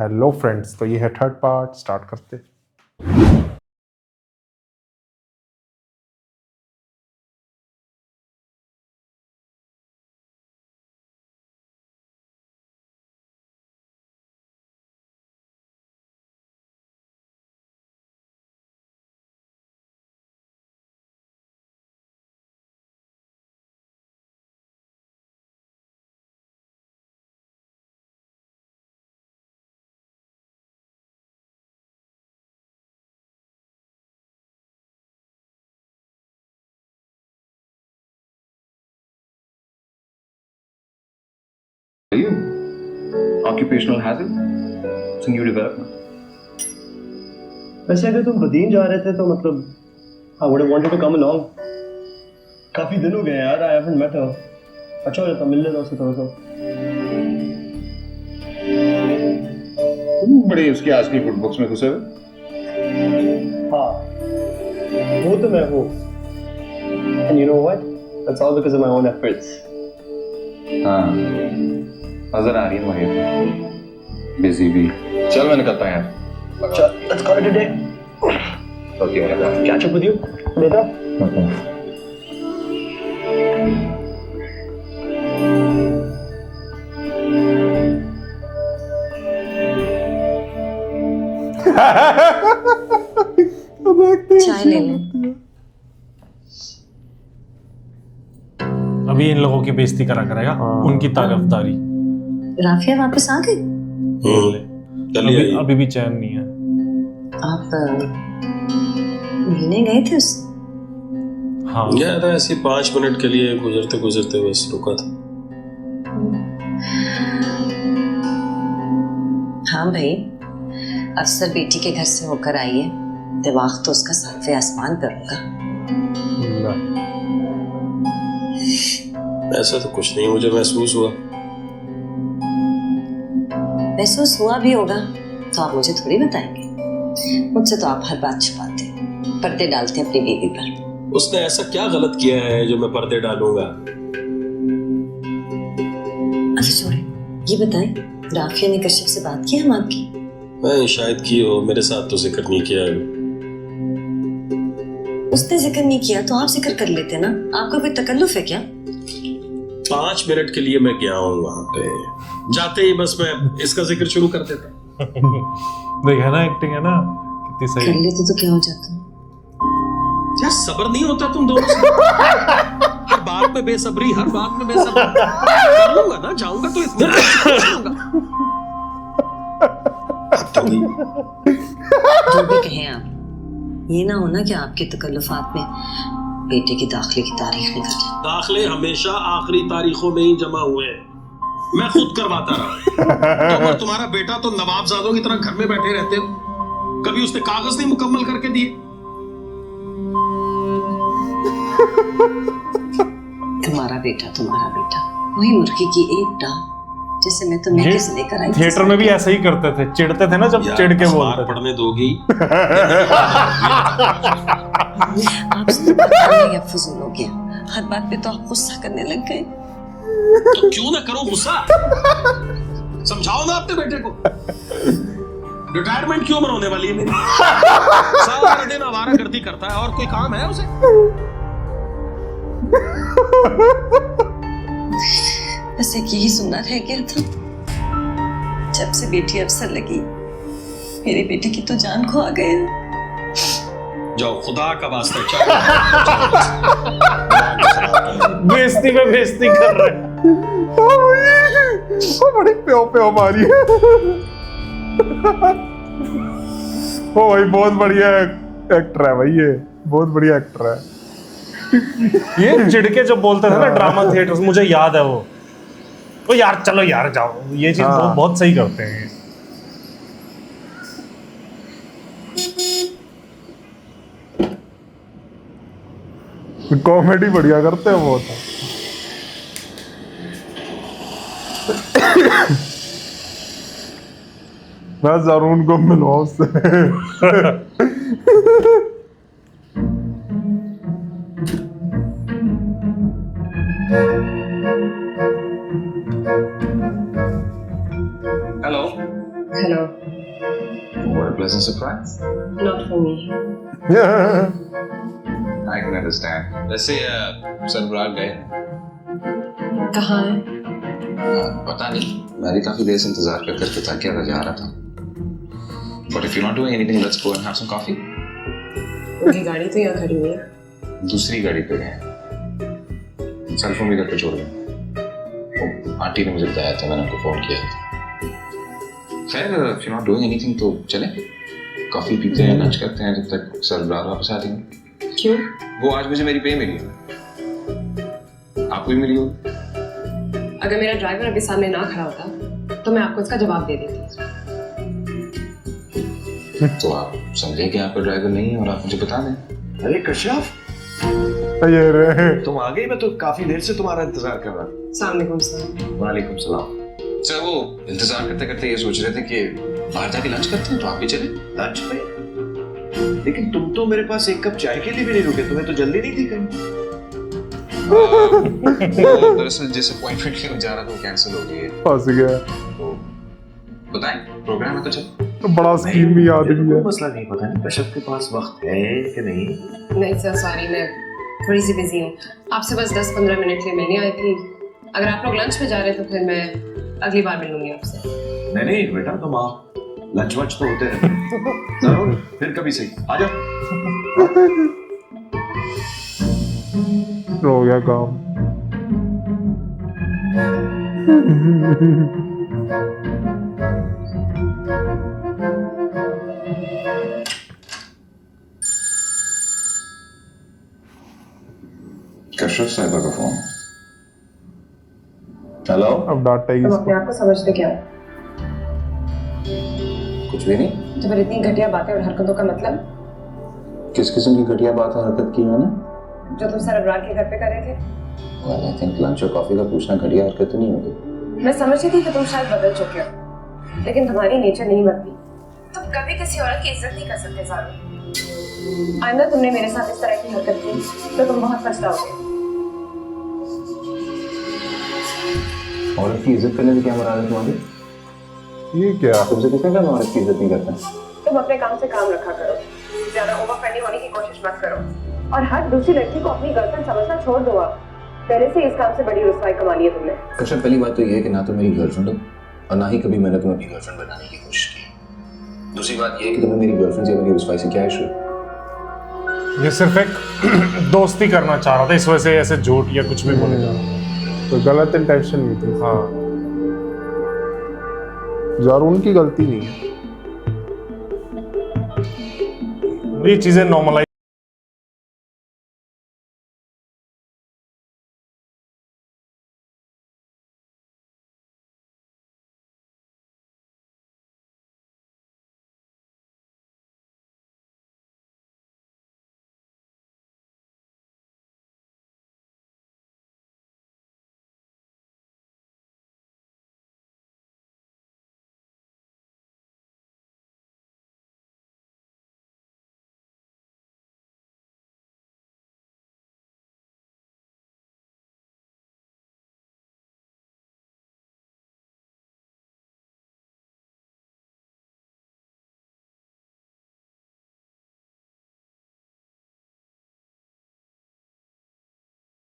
Hello friends, तो ये है थर्ड पार्ट, स्टार्ट करते। Are you? Occupational hazard? It's a new development. वैसे अगर तुम बदीन जा रहे थे तो मतलब I would have wanted to come along. काफी दिन हो गए यार, I haven't met her. अच्छा हो जाता मिल लेता उससे थोड़ा सा. तुम बड़े उसके आजकल गुड बुक्स में घुसे हुए। हाँ, वो तो मैं हूँ. And you know what? That's all because of my own efforts. हाँ, नजर आ रही है मुझे। बिजी भी। चल मैं निकलता हूँ यार। Chal, let's call it a day. Okay. Catch up with you later. Okay. चाय ले लें। अभी इन लोगों की बेइज्जती करा करेगा, उनकी तारीफदारी। राफिया वापस आ गई? अभी भी चैन नहीं है। आप मिलने गए थे उससे? हाँ यार ऐसे 5 मिनट के लिए गुजरते गुजरते बस रुका था। हाँ भाई, अफसर बेटी के घर से होकर आई है, दिमाग तो उसका सातवें आसमान पर होगा। ऐसा तो कुछ नहीं मुझे महसूस हुआ। महसूस हुआ भी होगा तो आप मुझे थोड़ी बताएंगे। मुझसे तो आप हर बात छुपाते, पर्दे डालते अपनी बीवी पर। उसने ऐसा क्या गलत किया है जो मैं पर्दे डालूंगा? अच्छा छोड़े, ये बताएं, राफिया ने कश्यप से बात की हम आपकी? मैं शायद की हो, मेरे साथ तो जिक्र नहीं किया अभी। उसने जिक्र नहीं किया तो आप जिक्र कर लेते ना, आपका कोई तकल्लुफ है क्या? 5 मिनट के लिए मैं गया हूँ वहां पे, जाते ही बस मैं इसका जिक्र शुरू कर देता। देख है ना, एक्टिंग है ना कितनी कर सही। लेते तो क्या हो जाता? यार सब्र नहीं होता तुम दोनों से? हर बात में बेसब्री, हर बात में बेसब्री। कर लूंगा ना, जाऊंगा तो इतना जो भी कहें आप, ये ना होना कि आपके तकल्लुफात में बेटे की दाखिले की तारीख निकल जाए। दाखिले हमेशा आखिरी तारीखों में ही जमा हुए हैं, मैं खुद करवाता रहा। तो और तुम्हारा बेटा तो नवाबजादों की तरह घर में बैठे रहते हो, कभी उसने कागज नहीं मुकम्मल करके दिए? तुम्हारा बेटा वही मुर्गी की एक टांग, जैसे मैं तो मैं किस लेकर आई। थिएटर में भी ऐसा ही करते थे, चिढ़ते थे ना जब चिढ़ के बोलते थे। पढ़ने दोगी? आप या फजूल हो गया, हर बात पे तो आप गुस्सा करने लग गए। तो क्यों ना करो गुस्सा, समझाओ ना अपने बेटे को। रिटायरमेंट क्यों होने वाली है मेरी? सारा दिन आवारागर्दी करता है, और कोई काम है उसे? बस एक यही सुनना रह गया था, जब से बेटी अफसर लगी मेरे बेटे की तो जान खो आ गए। जाओ खुदा का वास्ता, बेइज्जती में बेइज्जती कर रहे हैं। वो बड़ी प्यो मारी है। ओ भाई बहुत बढ़िया एक्टर है भाई, ये बहुत बढ़िया एक्टर है। ये चिढ़ के जब बोलते थे ना ड्रामा थिएटर, मुझे याद है वो यार चलो यार जाओ, ये चीज बहुत सही करते हैं। कॉमेडी बढ़िया करते हैं बहुत। मैं जरूर उनको मिलवा उससे। Hello. Hello. pleasant surprise. Not for me. I can understand. वैसे सरबराह गए हैं? कहाँ है? पता नहीं, मैं भी काफी देर से इंतजार कर करके थक गया था, जा रहा था। But if you're not doing anything, let's go and have some coffee. उनकी गाड़ी तो यहाँ खड़ी हुई है। दूसरी गाड़ी पे गए। सेल फोन भी घर पे छोड़ गए। आंटी ने मुझे बताया था, मैंने उनको फोन किया था। खैर, if you're not doing anything तो चले कॉफी पीते हैं, लंच करते हैं, जब तक सरबराह वापस आ जाएंगे। क्यों? वो आज मुझे मेरी पे मिली है, आपको भी मिली होगी। अगर मेरा ड्राइवर अभी सामने ना खड़ा होता तो मैं आपको इसका जवाब दे देती। तो आप समझे कि आपका ड्राइवर नहीं है और आप मुझे बता दें। अरे कश्यप, ये रे तुम आ गई। मैं तो काफी देर से तुम्हारा इंतजार कर रहा था। सामने सर। वालेकुम सलाम। अच्छा, वो इंतजार करते करते ये सोच रहे थे कि बाहर जाके लंच करते हैं, तो आप भी चले। लंच पे? लेकिन तुम तो मेरे पास एक कप चाय के लिए भी नहीं रुके, तुम्हें तो जल्दी नहीं थी कहीं? दरअसल जिस अपॉइंटमेंट के लिए जा रहा था वो कैंसिल हो गई है। फंस गया। तो बताएं, प्रोग्राम है तो चलो। बड़ा स्कीम भी याद मुझे तो भी कोई है। मसला नहीं, पता नहीं कश्यप के पास वक्त है कि नहीं। नहीं सर, सॉरी, मैं थोड़ी सी बिजी हूँ। आपसे बस 10-15 मिनट के लिए मिलने आई थी। अगर आप लोग लंच पे जा रहे तो फिर मैं अगली बार मिल लूंगी आपसे। नहीं बेटा, तुम आओ, लंच वंच तो होते रहते हैं। जरूर, फिर कभी सही आ जाओ। हो गया काम। कश्यप साहिबा का फोन। हेलो। अब डाटा ही तुम अपने आप को समझते क्या? कुछ भी नहीं। तो फिर इतनी घटिया बातें और हरकतों का मतलब? किस किस्म की घटिया बात है, हरकत की मैंने? जो तुम सरबराह के घर पे कर रहे थे। Well, I think लंच और कॉफी का पूछना घटिया हरकत तो नहीं होगी। मैं समझती थी कि तुम शायद बदल चुके हो, लेकिन तुम्हारी नेचर नहीं बदली। तुम कभी किसी औरत की इज्जत नहीं कर सकते ज़ारू। आइंदा तुमने मेरे साथ इस तरह की हरकत की तो तुम बहुत पछताओगे। औरत की इज्जत करने से क्या मुराद है तुम्हारी? ये क्या? तुमसे किसने कहा मैं औरत की इज्जत नहीं करता? तुम अपने काम से काम रखा करो, ज्यादा ओवर फ्रेंडली होने की कोशिश मत करो, और हर दूसरी लड़की को अपनी गर्लफ्रेंड समझना छोड़ दो। आप पहले से इस काम से बड़ी रुसवाई कमा ली है तुमने। कश्यप, पहली बात तो ये है कि ना तो मेरी गर्लफ्रेंड हो और ना ही कभी मैंने तुम्हें अपनी गर्लफ्रेंड बनाने की कोशिश की। दूसरी बात ये है कि तुम्हें मेरी गर्लफ्रेंड से मेरी रुसवाई से क्या इशू है? ये सिर्फ एक दोस्ती करना चाह रहा था, इस वजह से ऐसे झूठ या कुछ भी बोले जा रहा था। तो गलत इंटेंशन नहीं थी। हाँ यार, उनकी गलती नहीं है, ये चीजें नॉर्मलाइज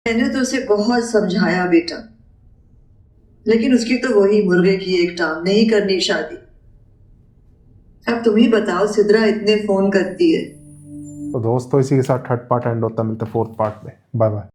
मैंने तो उसे बहुत समझाया बेटा, लेकिन उसकी तो वही मुर्गे की एक टांग, नहीं करनी शादी। अब तुम ही बताओ, सिद्रा इतने फोन करती है। तो दोस्तों इसी के साथ थर्ड पार्ट एंड होता है। मिलते 4th पार्ट में। Bye bye.